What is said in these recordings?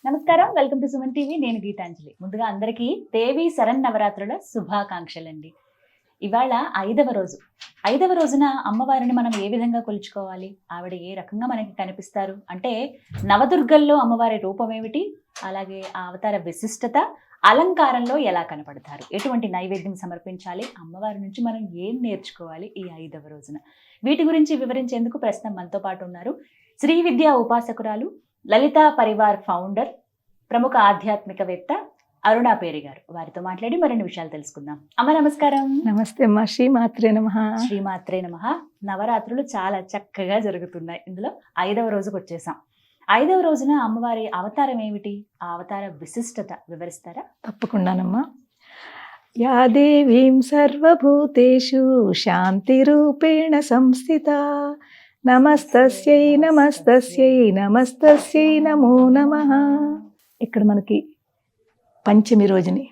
నమస్కారం, welcome to Suman TV. నేను గీతాంజలి. ముందుగా అందరికీ దేవి శరన్నవరాత్రుల శుభాకాంక్షలండి. ఇవాళ 5వ రోజు. 5వ రోజున అమ్మవారిని మనం ఏ విధంగా కొలుచుకోవాలి, ఆవిడ ఏ రకంగా మనకి కనిపిస్తారు అంటే, నవదుర్గల్లో అమ్మవారి రూపం ఏమిటి, అలాగే ఆ అవతార విశిష్టత, అలంకారంలో ఎలా కనపడతారు, ఎటువంటి నైవేద్యం సమర్పించాలి, అమ్మవారి నుంచి మనం ఏం నేర్చుకోవాలి ఈ 5వ రోజున, వీటి గురించి వివరించేందుకు ప్రస్తుతం మనతో పాటు ఉన్నారు శ్రీ విద్యా ఉపాసకురాలు, లలితా పరివార్ ఫౌండర్, ప్రముఖ ఆధ్యాత్మికవేత్త అరుణా పేరి గారు. వారితో మాట్లాడి మరిన్ని విషయాలు తెలుసుకుందాం. అమ్మ నమస్కారం. నమస్తే అమ్మ. శ్రీమాత్రే నమః. శ్రీమాత్రే నమః. నవరాత్రులు చాలా చక్కగా జరుగుతున్నాయి. ఇందులో 5వ రోజుకు వచ్చేసాం. 5వ రోజున అమ్మవారి అవతారం ఏమిటి, ఆ అవతార విశిష్టత వివరిస్తారా? తప్పకుండానమ్మా. యా దేవీం సర్వభూతేషు శాంతి రూపేణ సంస్థిత నమస్తస్యై నమస్తస్యై నమస్తస్యై నమో నమః. ఇక్కడ మనకి పంచమి రోజుని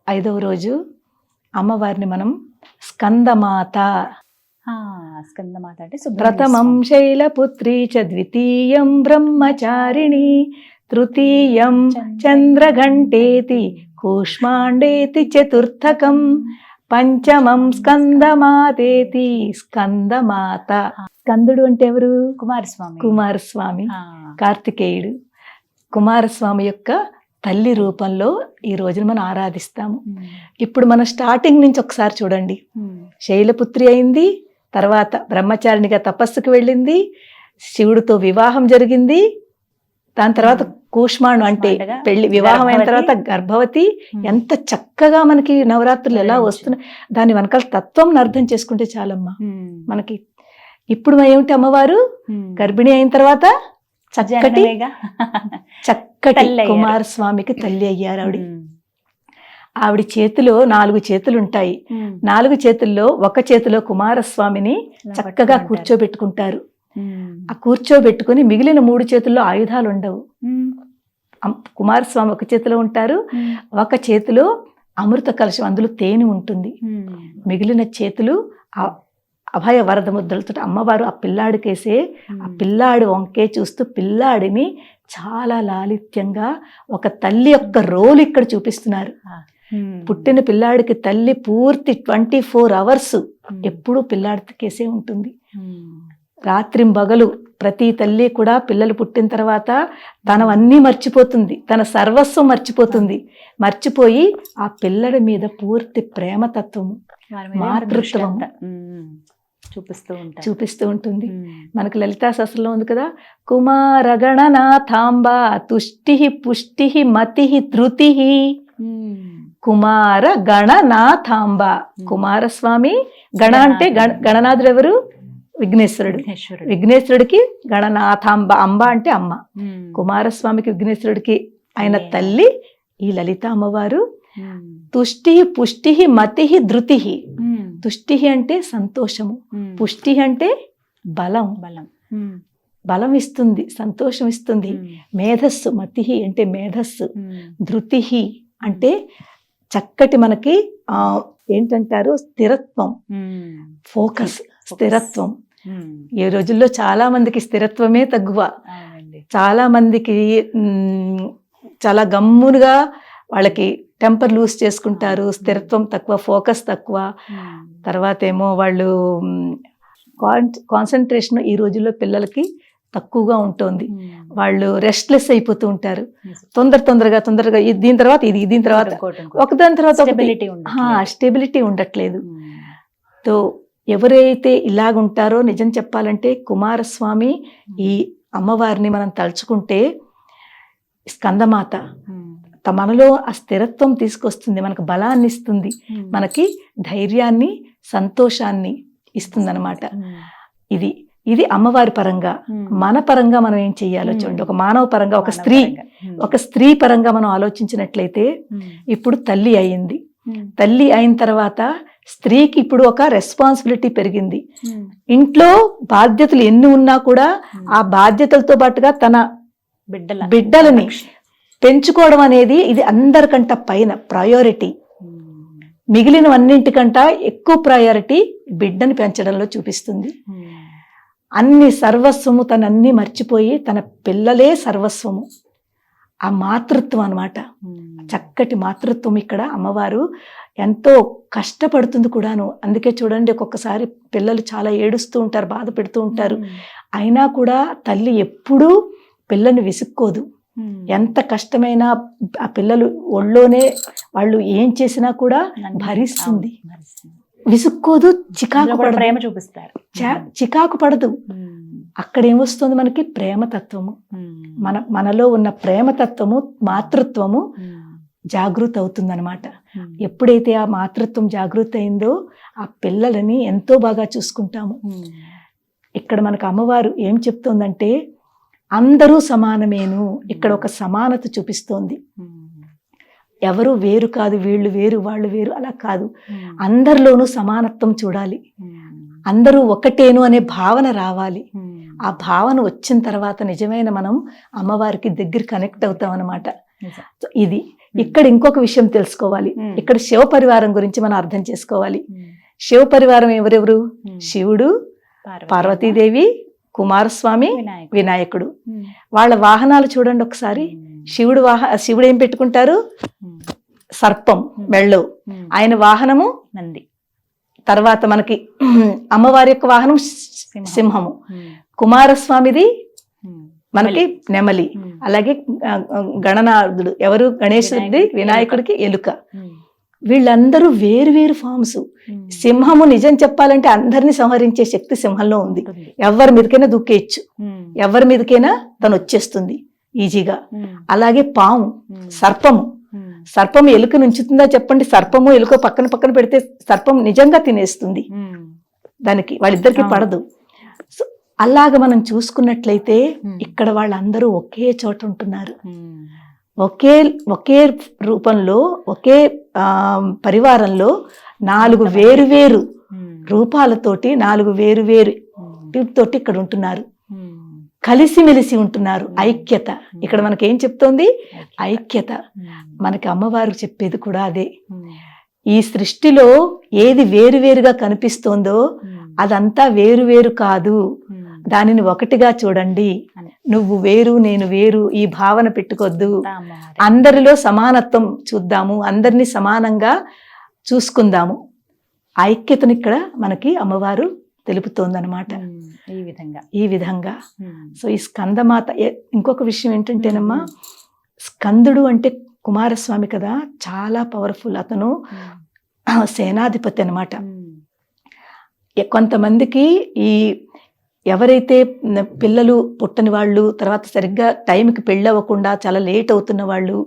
5వ రోజు అమ్మవారిని మనం స్కందమాత, స్కందమాత అంటే ప్రథమం శైలపుత్రీ చ ద్వితీయం బ్రహ్మచారిణి తృతీయం చంద్రఘంటేతి కూష్మాండేతి చతుర్థకం పంచమం స్కందమాతేతి స్కందమాత. స్కందుడు అంటే ఎవరు? కుమారస్వామి. కుమారస్వామి, కార్తికేయుడు. కుమారస్వామి యొక్క తల్లి రూపంలో ఈ రోజున మనం ఆరాధిస్తాము. ఇప్పుడు మన స్టార్టింగ్ నుంచి ఒకసారి చూడండి. శైలపుత్రి అయింది, తర్వాత బ్రహ్మచారిణిగా తపస్సుకు వెళ్ళింది, శివుడితో వివాహం జరిగింది, దాని తర్వాత కూష్మాండు అంటే పెళ్లి, వివాహం అయిన తర్వాత గర్భవతి. ఎంత చక్కగా మనకి నవరాత్రులు ఎలా వస్తున్నాయి, దాని వెనకాల తత్వం అర్థం చేసుకుంటే చాలమ్మా మనకి. ఇప్పుడు ఏమిటి, అమ్మవారు గర్భిణి అయిన తర్వాత చక్కటి కుమారస్వామికి తల్లి అయ్యారు. ఆవిడ చేతిలో 4 చేతులు ఉంటాయి. 4 చేతుల్లో ఒక చేతిలో కుమారస్వామిని చక్కగా కూర్చోబెట్టుకుంటారు. ఆ కూర్చోబెట్టుకుని మిగిలిన 3 చేతుల్లో ఆయుధాలు ఉండవు. కుమారస్వామి ఒక చేతిలో ఉంటారు, ఒక చేతిలో అమృత కలశం, అందులో తేనె ఉంటుంది. మిగిలిన చేతులు అభయ వరద ముద్రలతో అమ్మవారు ఆ పిల్లాడికేసే, ఆ పిల్లాడి వంకే చూస్తూ పిల్లాడిని చాలా లాలిత్యంగా ఒక తల్లి యొక్క రోల్ ఇక్కడ చూపిస్తున్నారు. పుట్టిన పిల్లాడికి తల్లి పూర్తి 24 అవర్స్ ఎప్పుడూ పిల్లాడికేసే ఉంటుంది. రాత్రింబగలు ప్రతి తల్లి కూడా పిల్లలు పుట్టిన తర్వాత తనవన్నీ మర్చిపోతుంది, తన సర్వస్వం మర్చిపోతుంది. మర్చిపోయి ఆ పిల్లడి మీద పూర్తి ప్రేమతత్వము, మాతృత్వం చూపిస్తూ ఉంటుంది. మనకు లలితా సహస్రంలో ఉంది కదా, కుమారగణనాథాంబ తుష్టి పుష్టి మతి ధృతి. కుమార గణనాథాంబ, కుమారస్వామి. గణ అంటే గణనాథుడు ఎవరు? విఘ్నేశ్వరుడు. విఘ్నేశ్వరుడికి గణనాథాంబ, అంబ అంటే అమ్మ. కుమారస్వామికి విఘ్నేశ్వరుడికి ఆయన తల్లి ఈ లలిత అమ్మవారు. తుష్టి పుష్టి మతి ధృతి. తుష్టి అంటే సంతోషము, పుష్టి అంటే బలం, బలం ఇస్తుంది, సంతోషం ఇస్తుంది. మేధస్సు, మతి అంటే మేధస్సు. ధృతి అంటే చక్కటి మనకి ఏంటంటారు, స్థిరత్వం, ఫోకస్, స్థిరత్వం. ఈ రోజుల్లో చాలా మందికి స్థిరత్వమే తక్కువ. చాలా మందికి చాలా గమ్మునుగా వాళ్ళకి టెంపర్ లూజ్ చేసుకుంటారు, స్థిరత్వం తక్కువ, ఫోకస్ తక్కువ. తర్వాత ఏమో వాళ్ళు కాన్సన్ట్రేషన్ ఈ రోజుల్లో పిల్లలకి తక్కువగా ఉంటుంది. వాళ్ళు రెస్ట్లెస్ అయిపోతూ ఉంటారు. తొందరగా దీని తర్వాత ఇది, దీని తర్వాత ఒకదాని తర్వాత స్టెబిలిటీ ఉండట్లేదు. తో ఎవరైతే ఇలాగుంటారో, నిజం చెప్పాలంటే కుమారస్వామి ఈ అమ్మవారిని మనం తలుచుకుంటే, స్కందమాత మనలో ఆ స్థిరత్వం తీసుకొస్తుంది, మనకు బలాన్ని ఇస్తుంది, మనకి ధైర్యాన్ని, సంతోషాన్ని ఇస్తుంది అనమాట. ఇది అమ్మవారి పరంగా. మన పరంగా మనం ఏం చెయ్యాలో చూడండి. ఒక మానవ పరంగా, ఒక స్త్రీ పరంగా మనం ఆలోచించినట్లయితే, ఇప్పుడు తల్లి అయింది. తల్లి అయిన తర్వాత స్త్రీకి ఇప్పుడు ఒక రెస్పాన్సిబిలిటీ పెరిగింది. ఇంట్లో బాధ్యతలు ఎన్ని ఉన్నా కూడా ఆ బాధ్యతలతో పాటుగా తన బిడ్డలని పెంచుకోవడం అనేది ఇది అందరికంట పైన ప్రయారిటీ. మిగిలినవన్నింటికంట ఎక్కువ ప్రయారిటీ బిడ్డని పెంచడంలో చూపిస్తుంది. అన్ని సర్వస్వము తనన్నీ మర్చిపోయి తన పిల్లలే సర్వస్వము. ఆ మాతృత్వం అన్నమాట. చక్కటి మాతృత్వం ఇక్కడ అమ్మవారు ఎంతో కష్టపడుతుంది కూడాను. అందుకే చూడండి, ఒక్కొక్కసారి పిల్లలు చాలా ఏడుస్తూ ఉంటారు, బాధ పెడుతూ ఉంటారు. అయినా కూడా తల్లి ఎప్పుడూ పిల్లని విసుక్కోదు. ఎంత కష్టమైనా ఆ పిల్లలు ఒళ్ళోనే వాళ్ళు ఏం చేసినా కూడా భరిస్తుంది, విసుక్కోదు, చికాకు పడదు, ప్రేమ చూపిస్తారు, చికాకు పడదు. అక్కడ ఏమొస్తుంది మనకి? ప్రేమతత్వము. మనలో ఉన్న ప్రేమతత్వము, మాతృత్వము జాగృతి అవుతుందన్నమాట. ఎప్పుడైతే ఆ మాతృత్వం జాగృతి అయిందో ఆ పిల్లలని ఎంతో బాగా చూసుకుంటాము. ఇక్కడ మనకు అమ్మవారు ఏం చెప్తోందంటే అందరూ సమానమేను. ఇక్కడ ఒక సమానత చూపిస్తోంది. ఎవరు వేరు కాదు, వీళ్ళు వేరు వాళ్ళు వేరు అలా కాదు. అందరిలోనూ సమానత్వం చూడాలి, అందరూ ఒకటేను అనే భావన రావాలి. ఆ భావన వచ్చిన తర్వాత నిజమైన మనం అమ్మవారికి దగ్గర కనెక్ట్ అవుతాం అన్నమాట. ఇది ఇక్కడ ఇంకొక విషయం తెలుసుకోవాలి. ఇక్కడ శివ పరివారం గురించి మనం అర్థం చేసుకోవాలి. శివ పరివారం ఎవరెవరు? శివుడు, పార్వతీదేవి, కుమారస్వామి, వినాయకుడు. వాళ్ళ వాహనాలు చూడండి ఒకసారి. శివుడు ఏం పెట్టుకుంటారు? సర్పం మెళ్ళో. ఆయన వాహనము నంది. తర్వాత మనకి అమ్మవారి యొక్క వాహనం సింహము. కుమారస్వామిది మనకి నెమలి. అలాగే గణనాథుడు ఎవరు? గణేశుడి, వినాయకుడికి ఎలుక. వీళ్ళందరూ వేరు వేరు ఫామ్స్. సింహము నిజం చెప్పాలంటే అందరినీ సంహరించే శక్తి సింహంలో ఉంది. ఎవరి మీదకైనా దూకేయచ్చు, ఎవరి మీదకైనా తను వచ్చేస్తుంది ఈజీగా. అలాగే పాము, సర్పము ఎలుక నుంచుతుందా చెప్పండి? సర్పము ఎలుక పక్కన పక్కన పెడితే సర్పం నిజంగా తినేస్తుంది, దానికి వాళ్ళిద్దరికి పడదు. సో అలాగ మనం చూసుకున్నట్లయితే ఇక్కడ వాళ్ళందరూ ఒకే చోట ఉంటున్నారు. ఒకే రూపంలో, ఒకే పరివారంలో 4 వేరు వేరు రూపాలతోటి, 4 వేరు వేరు తోటి ఇక్కడ ఉంటున్నారు. కలిసిమెలిసి ఉంటున్నారు. ఐక్యత. ఇక్కడ మనకేం చెప్తోంది? ఐక్యత. మనకి అమ్మవారు చెప్పేది కూడా అదే. ఈ సృష్టిలో ఏది వేరువేరుగా కనిపిస్తోందో అదంతా వేరు కాదు, దానిని ఒకటిగా చూడండి. నువ్వు వేరు, నేను వేరు ఈ భావన పెట్టుకోవద్దు. అందరిలో సమానత్వం చూద్దాము, అందరినీ సమానంగా చూసుకుందాము. ఐక్యతను ఇక్కడ మనకి అమ్మవారు తెలుపుతోందనమాట. ఈ విధంగా సో ఈ స్కందమాత. ఇంకొక విషయం ఏంటంటేనమ్మా, స్కందుడు అంటే కుమారస్వామి కదా, చాలా పవర్ఫుల్. అతను సేనాధిపతి అన్నమాట. కొంతమందికి ఈ ఎవరైతే పిల్లలు పుట్టని వాళ్ళు, తర్వాత సరిగ్గా టైంకి పెళ్ళవ్వకుండా చాలా లేట్ అవుతున్న వాళ్ళు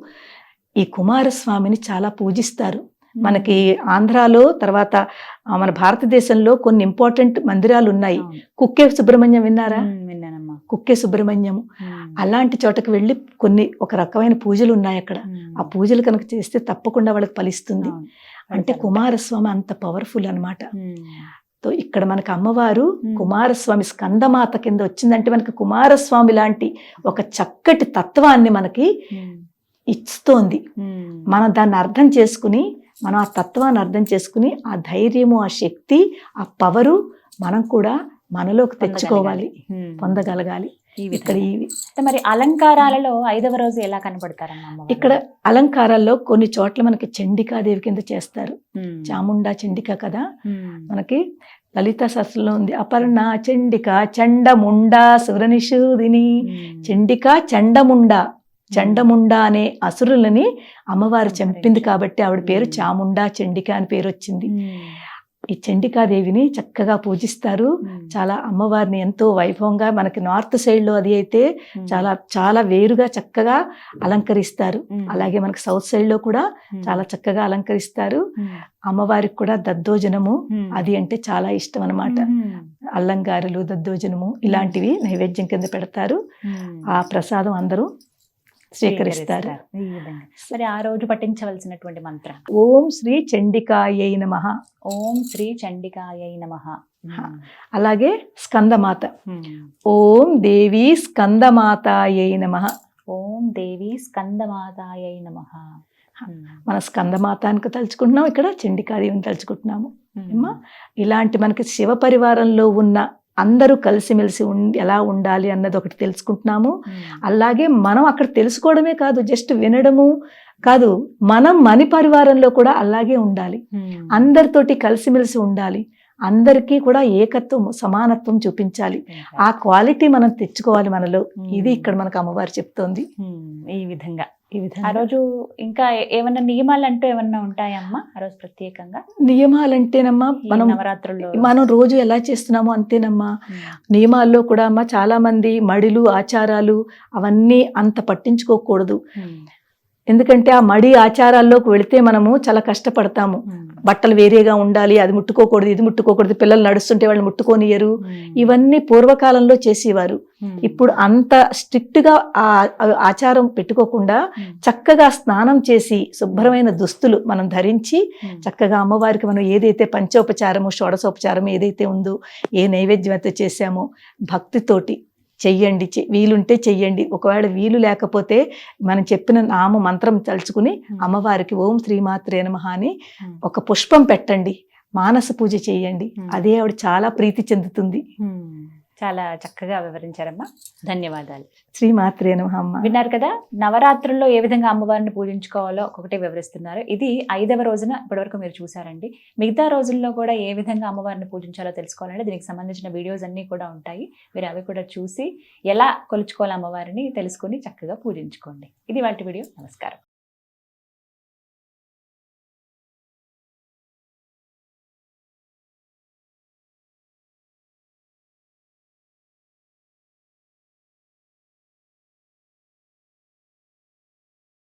ఈ కుమారస్వామిని చాలా పూజిస్తారు. మనకి ఆంధ్రాలో, తర్వాత మన భారతదేశంలో కొన్ని ఇంపార్టెంట్ మందిరాలు ఉన్నాయి. కుక్కే సుబ్రహ్మణ్యం విన్నారా? కుక్కే సుబ్రహ్మణ్యం. అలాంటి చోటకి వెళ్ళి ఒక రకమైన పూజలు ఉన్నాయి అక్కడ. ఆ పూజలు కనుక చేస్తే తప్పకుండా వాళ్ళకి ఫలిస్తుంది. అంటే కుమారస్వామి అంత పవర్ఫుల్ అన్నమాట. ఇక్కడ మనకు అమ్మవారు కుమారస్వామి స్కందమాత కింద వచ్చిందంటే మనకి కుమారస్వామి లాంటి ఒక చక్కటి తత్వాన్ని మనకి ఇస్తోంది. మనం దాన్ని అర్థం చేసుకుని, మనం ఆ తత్వాన్ని అర్థం చేసుకుని, ఆ ధైర్యము, ఆ శక్తి, ఆ పవరు మనం కూడా మనలోకి తెచ్చుకోవాలి, పొందగలగాలి. ఇక్కడ మరి అలంకారాలలో 5వ రోజు ఎలా కనబడతారమ్మా? ఇక్కడ అలంకారాల్లో కొన్ని చోట్ల మనకి చండికాదేవి కింద చేస్తారు. చాముండా చండిక కదా మనకి లలితా శాస్త్రంలో ఉంది. అపర్ణ చండిక చండముండా సురనిషూదిని. చండిక చండముండా అనే అసురులని అమ్మవారు చంపింది కాబట్టి ఆవిడ పేరు చాముండా చండిక అని పేరు వచ్చింది. ఈ చండికాదేవిని చక్కగా పూజిస్తారు. చాలా అమ్మవారిని ఎంతో వైభవంగా, మనకి నార్త్ సైడ్ లో అది అయితే చాలా చాలా వేరుగా చక్కగా అలంకరిస్తారు. అలాగే మనకి సౌత్ సైడ్ లో కూడా చాలా చక్కగా అలంకరిస్తారు. అమ్మవారికి కూడా దద్దోజనము అది అంటే చాలా ఇష్టం అన్నమాట. అల్లంగారెలు, దద్దోజనము ఇలాంటివి నైవేద్యం కింద పెడతారు. ఆ ప్రసాదం అందరూ స్వీకరిస్తారు. మరి ఆ రోజు పఠించవలసినటువంటి మంత్రం ఓం శ్రీ చండికాయై నమః. ఓం శ్రీ చండికాయై నమః. అలాగే స్కందమాత. ఓం దేవి స్కందమాతాయై నమః. ఓం దేవి స్కందమాతాయై నమః. మన స్కందమాతానికి తలుచుకుంటున్నాం, ఇక్కడ చండికాదేవిని తలుచుకుంటున్నాము. ఇలాంటి మనకి శివ పరివారంలో ఉన్న అందరూ కలిసిమెలిసి ఎలా ఉండాలి అన్నది ఒకటి తెలుసుకుంటున్నాము. అలాగే మనం అక్కడ తెలుసుకోవడమే కాదు, జస్ట్ వినడము కాదు, మనం మన పరివారంలో కూడా అలాగే ఉండాలి, అందరితోటి కలిసిమెలిసి ఉండాలి, అందరికీ కూడా ఏకత్వం సమానత్వం చూపించాలి, ఆ క్వాలిటీ మనం తెచ్చుకోవాలి మనలో. ఇది ఇక్కడ మనకు అమ్మవారు చెప్తోంది. ఈ విధంగా ఆ రోజు ఇంకా ఏమన్నా నియమాలు అంటూ ఏమన్నా ఉంటాయమ్మా ఆ రోజు ప్రత్యేకంగా? నియమాలంటేనమ్మా నవరాత్రుల్లో మనం రోజు ఎలా చేస్తున్నామో అంతేనమ్మా. నియమాల్లో కూడా అమ్మా చాలా మంది మడిలు ఆచారాలు అవన్నీ అంత పట్టించుకోకూడదు. ఎందుకంటే ఆ మడి ఆచారాల్లోకి వెళితే మనము చాలా కష్టపడతాము. బట్టలు వేరేగా ఉండాలి, అది ముట్టుకోకూడదు, ఇది ముట్టుకోకూడదు, పిల్లలు నడుస్తుంటే వాళ్ళు ముట్టుకోనియరు, ఇవన్నీ పూర్వకాలంలో చేసేవారు. ఇప్పుడు అంత స్ట్రిక్ట్ గా ఆ ఆచారం పెట్టుకోకుండా చక్కగా స్నానం చేసి శుభ్రమైన దుస్తులు మనం ధరించి చక్కగా అమ్మవారికి మనం ఏదైతే పంచోపచారము షోడశోపచారము ఏదైతే ఉందో, ఏ నైవేద్యం అయితే చేశామో భక్తితోటి చెయ్యండి, వీలుంటే చెయ్యండి. ఒకవేళ వీలు లేకపోతే మనం చెప్పిన నామ మంత్రం తలుచుకుని అమ్మవారికి ఓం శ్రీమాత్రే నమః అని ఒక పుష్పం పెట్టండి, మానస పూజ చేయండి, అదే ఆవిడ చాలా ప్రీతి చెందుతుంది. చాలా చక్కగా వివరించారమ్మా, ధన్యవాదాలు. శ్రీమాత్రే నమః. అమ్మ విన్నారు కదా, నవరాత్రుల్లో ఏ విధంగా అమ్మవారిని పూజించుకోవాలో ఒక్కొక్కటే వివరిస్తున్నారు. ఇది 5వ రోజున ఇప్పటివరకు మీరు చూసారండి. మిగతా రోజుల్లో కూడా ఏ విధంగా అమ్మవారిని పూజించాలో తెలుసుకోవాలంటే దీనికి సంబంధించిన వీడియోస్ అన్నీ కూడా ఉంటాయి. మీరు అవి కూడా చూసి ఎలా కొలుచుకోవాలి అమ్మవారిని తెలుసుకుని చక్కగా పూజించుకోండి. ఇది వాటి వీడియో. నమస్కారం.